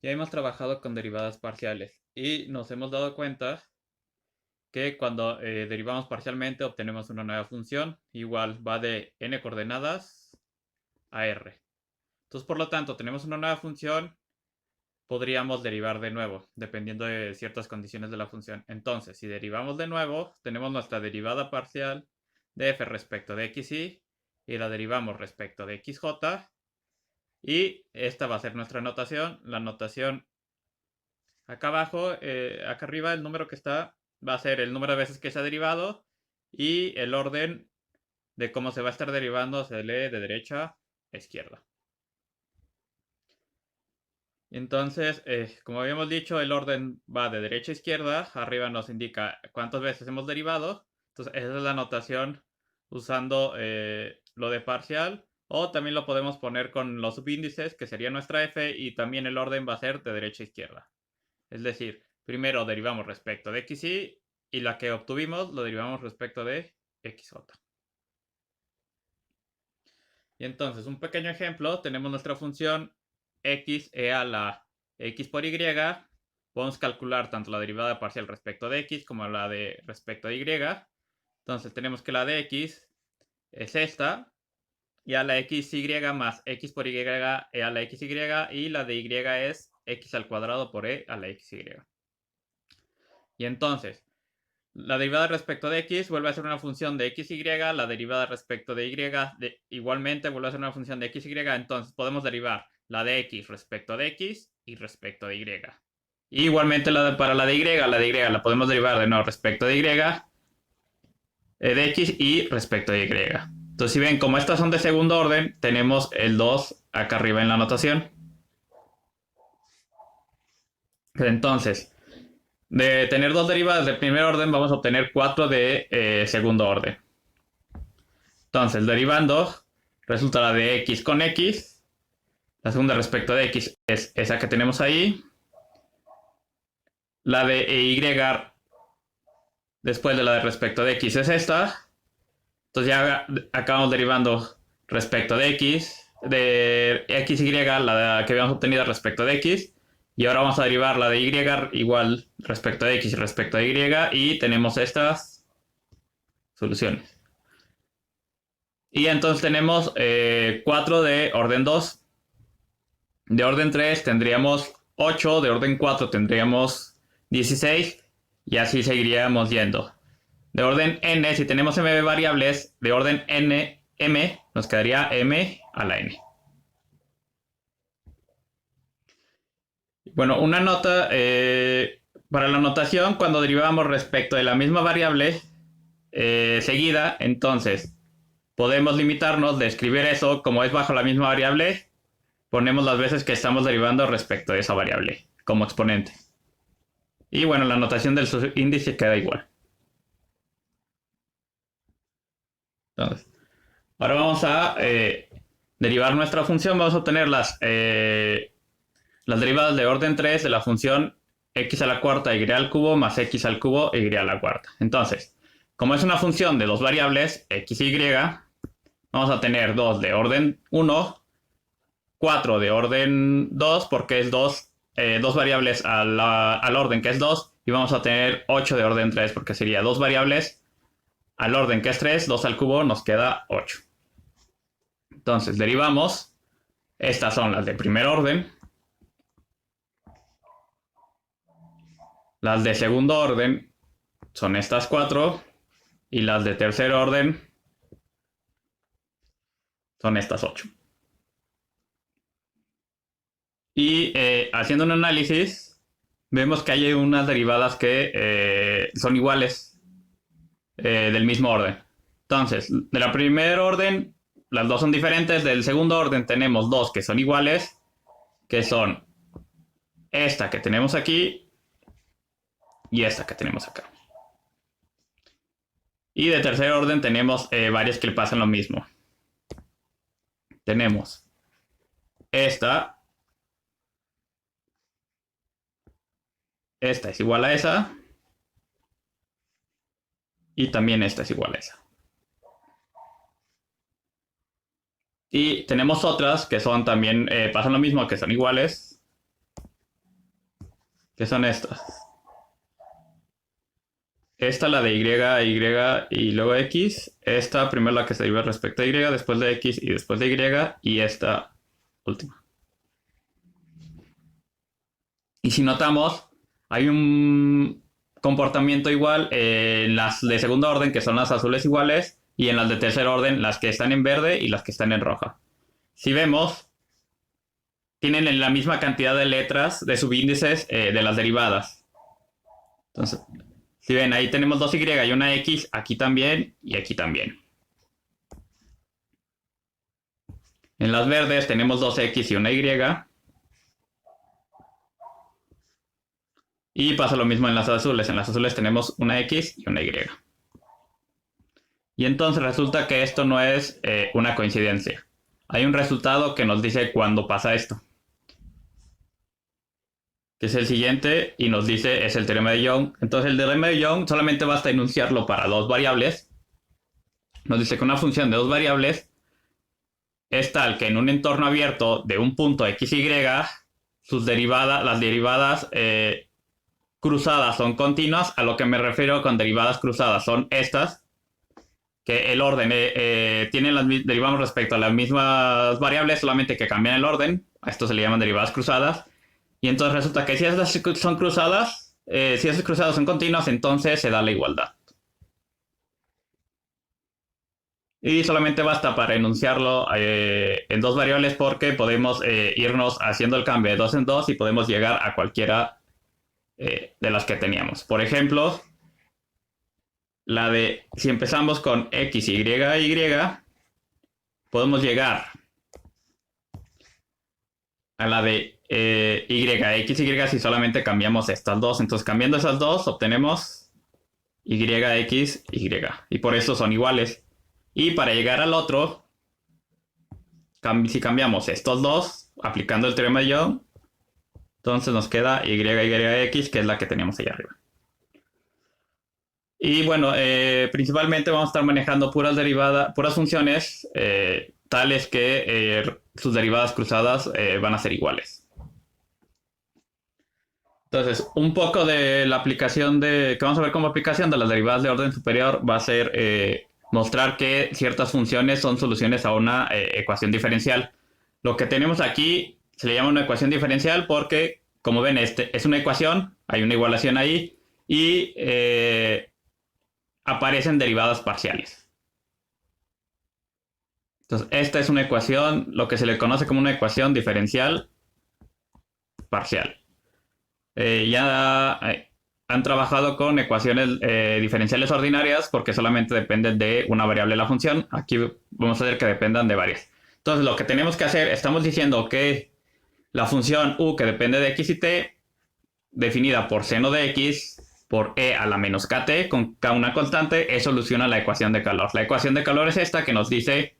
Ya hemos trabajado con derivadas parciales y nos hemos dado cuenta que cuando derivamos parcialmente obtenemos una nueva función, igual va de n coordenadas a r. Entonces, por lo tanto, tenemos una nueva función, podríamos derivar de nuevo, dependiendo de ciertas condiciones de la función. Entonces, si derivamos de nuevo, tenemos nuestra derivada parcial de f respecto de xy y la derivamos respecto de xj. Y esta va a ser nuestra notación. La notación acá abajo, acá arriba, el número que está va a ser el número de veces que se ha derivado y el orden de cómo se va a estar derivando se lee de derecha a izquierda. Entonces, como habíamos dicho, el orden va de derecha a izquierda. Arriba nos indica cuántas veces hemos derivado. Entonces, esa es la notación usando lo de parcial. O también lo podemos poner con los subíndices, que sería nuestra f, y también el orden va a ser de derecha a izquierda. Es decir, primero derivamos respecto de xy y la que obtuvimos lo derivamos respecto de xj. Y entonces, un pequeño ejemplo, tenemos nuestra función x e a la x por y. Podemos calcular tanto la derivada parcial respecto de x como la de respecto de y. Entonces tenemos que la de x es esta, y a la xy más x por y e a la xy, y la de y es x al cuadrado por e a la xy. Y entonces, la derivada respecto de x vuelve a ser una función de xy, la derivada respecto de y igualmente vuelve a ser una función de xy, entonces podemos derivar la de x respecto de x y respecto de y. Y igualmente para la de y la podemos derivar de nuevo respecto de y, de x y respecto de y. Entonces, si ven, como estas son de segundo orden, tenemos el 2 acá arriba en la notación. Entonces, de tener dos derivadas de primer orden, vamos a obtener 4 de segundo orden. Entonces, derivando, resulta la de x con x. La segunda respecto de x es esa que tenemos ahí. La de y después de la de respecto de x es esta. Entonces ya acabamos derivando respecto de x, de xy, la que habíamos obtenido respecto de x. Y ahora vamos a derivar la de y igual respecto de x y respecto de y. Y tenemos estas soluciones. Y entonces tenemos 4 de orden 2. De orden 3 tendríamos 8, de orden 4 tendríamos 16 y así seguiríamos yendo. De orden n, si tenemos m variables, de orden n, m, nos quedaría m a la n. Bueno, una nota para la notación, cuando derivamos respecto de la misma variable seguida, entonces podemos limitarnos de escribir eso como es bajo la misma variable. Ponemos las veces que estamos derivando respecto de esa variable como exponente. Y bueno, la notación del subíndice queda igual. Entonces, ahora vamos a derivar nuestra función. Vamos a obtener las derivadas de orden 3 de la función x a la cuarta y al cubo más x al cubo y a la cuarta. Entonces, como es una función de dos variables, x y, vamos a tener 2 de orden 1, 4 de orden 2, porque es dos variables al orden que es 2, y vamos a tener 8 de orden 3, porque sería dos variables al orden que es 3, 2 al cubo nos queda 8. Entonces derivamos, estas son las de primer orden, las de segundo orden son estas 4, y las de tercer orden son estas 8. Y haciendo un análisis, vemos que hay unas derivadas que son iguales del mismo orden. Entonces, de la primer orden, las dos son diferentes. Del segundo orden tenemos dos que son iguales, que son esta que tenemos aquí y esta que tenemos acá. Y de tercer orden tenemos varias que le pasan lo mismo. Tenemos esta es igual a esa, y también esta es igual a esa. Y tenemos otras que son también, pasan lo mismo, que son iguales, que son estas. Esta, la de y luego X. Esta, primero la que se deriva respecto a Y, después de X y después de Y. Y esta última. Y si notamos, hay un comportamiento igual en las de segundo orden, que son las azules iguales, y en las de tercer orden, las que están en verde y las que están en roja. Si vemos, tienen la misma cantidad de letras de subíndices de las derivadas. Entonces, si ven, ahí tenemos 2Y y una X, aquí también y aquí también. En las verdes tenemos 2X y una Y. Y pasa lo mismo en las azules. En las azules tenemos una X y una Y. Y entonces resulta que esto no es una coincidencia. Hay un resultado que nos dice cuándo pasa esto, que es el siguiente, y nos dice es el teorema de Young. Entonces el teorema de Young solamente basta enunciarlo para dos variables. Nos dice que una función de dos variables es tal que en un entorno abierto de un punto XY, sus derivadas, las derivadas cruzadas son continuas. A lo que me refiero con derivadas cruzadas son estas, que el orden derivamos respecto a las mismas variables, solamente que cambian el orden. A esto se le llaman derivadas cruzadas. Y entonces resulta que si estas son cruzadas, si esas cruzadas son continuas, entonces se da la igualdad. Y solamente basta para enunciarlo en dos variables, porque podemos irnos haciendo el cambio de dos en dos y podemos llegar a cualquiera de las que teníamos. Por ejemplo, la de si empezamos con X, Y, podemos llegar a la de Y, X, Y si solamente cambiamos estas dos. Entonces, cambiando esas dos, obtenemos Y, X, Y. Y por eso son iguales. Y para llegar al otro, si cambiamos estos dos, aplicando el teorema de Young, entonces nos queda Y, X, que es la que teníamos ahí arriba. Y bueno, principalmente vamos a estar manejando puras funciones tales que sus derivadas cruzadas van a ser iguales. Entonces, un poco de la aplicación que vamos a ver como aplicación de las derivadas de orden superior va a ser mostrar que ciertas funciones son soluciones a una ecuación diferencial. Lo que tenemos aquí se le llama una ecuación diferencial porque, como ven, es una ecuación, hay una igualación ahí y aparecen derivadas parciales. Entonces, esta es una ecuación, lo que se le conoce como una ecuación diferencial parcial. Ya han trabajado con ecuaciones diferenciales ordinarias porque solamente dependen de una variable de la función. Aquí vamos a hacer que dependan de varias. Entonces, lo que tenemos que hacer, estamos diciendo que la función u, que depende de x y t, definida por seno de x por e a la menos kt con k una constante, soluciona la ecuación de calor. La ecuación de calor es esta, que nos dice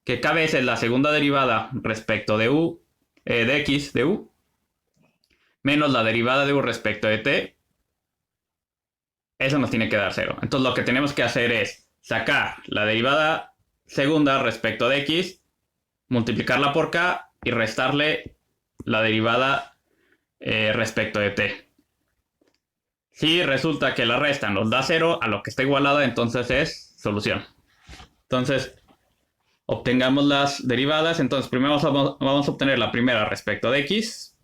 que k veces la segunda derivada respecto de u, de x de u, menos la derivada de u respecto de t, eso nos tiene que dar 0. Entonces lo que tenemos que hacer es sacar la derivada segunda respecto de x, multiplicarla por k y restarle la derivada respecto de t. Si resulta que la resta nos da 0 a lo que está igualada, entonces es solución. Entonces, obtengamos las derivadas. Entonces, primero vamos a obtener la primera respecto de x.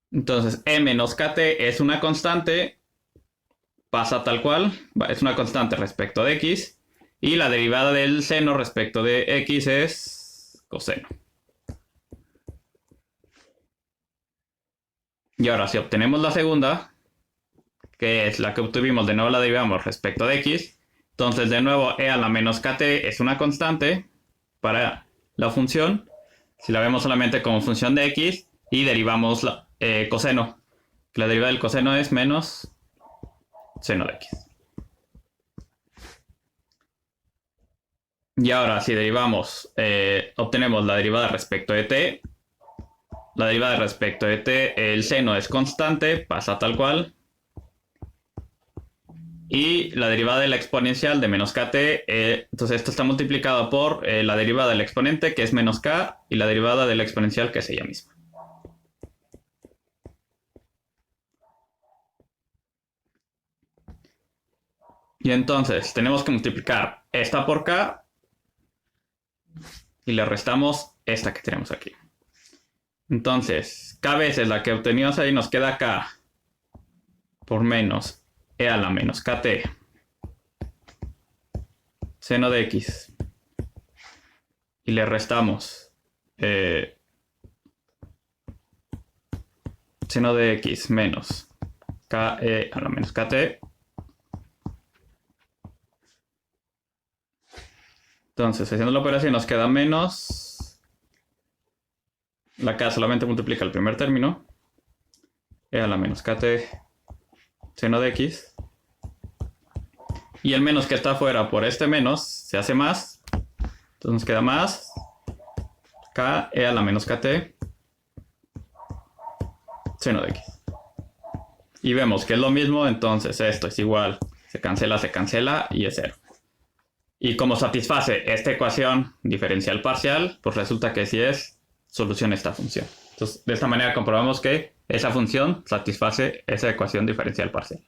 Entonces, e menos kt es una constante, pasa tal cual, es una constante respecto de x. Y la derivada del seno respecto de x es coseno. Y ahora, si obtenemos la segunda, que es la que obtuvimos, de nuevo la derivamos respecto de x. Entonces, de nuevo, e a la menos kt es una constante para la función. Si la vemos solamente como función de x, y derivamos la coseno. La derivada del coseno es menos seno de x. Y ahora, si derivamos, obtenemos la derivada respecto de t. La derivada respecto de t, el seno es constante, pasa tal cual. Y la derivada de la exponencial de menos kt, entonces esto está multiplicado por la derivada del exponente, que es menos k, y la derivada de la exponencial, que es ella misma. Y entonces tenemos que multiplicar esta por k y le restamos esta que tenemos aquí. Entonces, k veces la que obtenimos ahí nos queda k por menos e a la menos kt seno de x. Y le restamos seno de x menos ke a la menos kt. Entonces, haciendo la operación nos queda menos. La k solamente multiplica el primer término. E a la menos kt seno de x. Y el menos que está afuera por este menos se hace más. Entonces nos queda más k e a la menos kt seno de x. Y vemos que es lo mismo, entonces esto es igual. Se cancela y es 0. Y como satisface esta ecuación diferencial parcial, pues resulta que sí es solución esta función. Entonces, de esta manera comprobamos que esa función satisface esa ecuación diferencial parcial.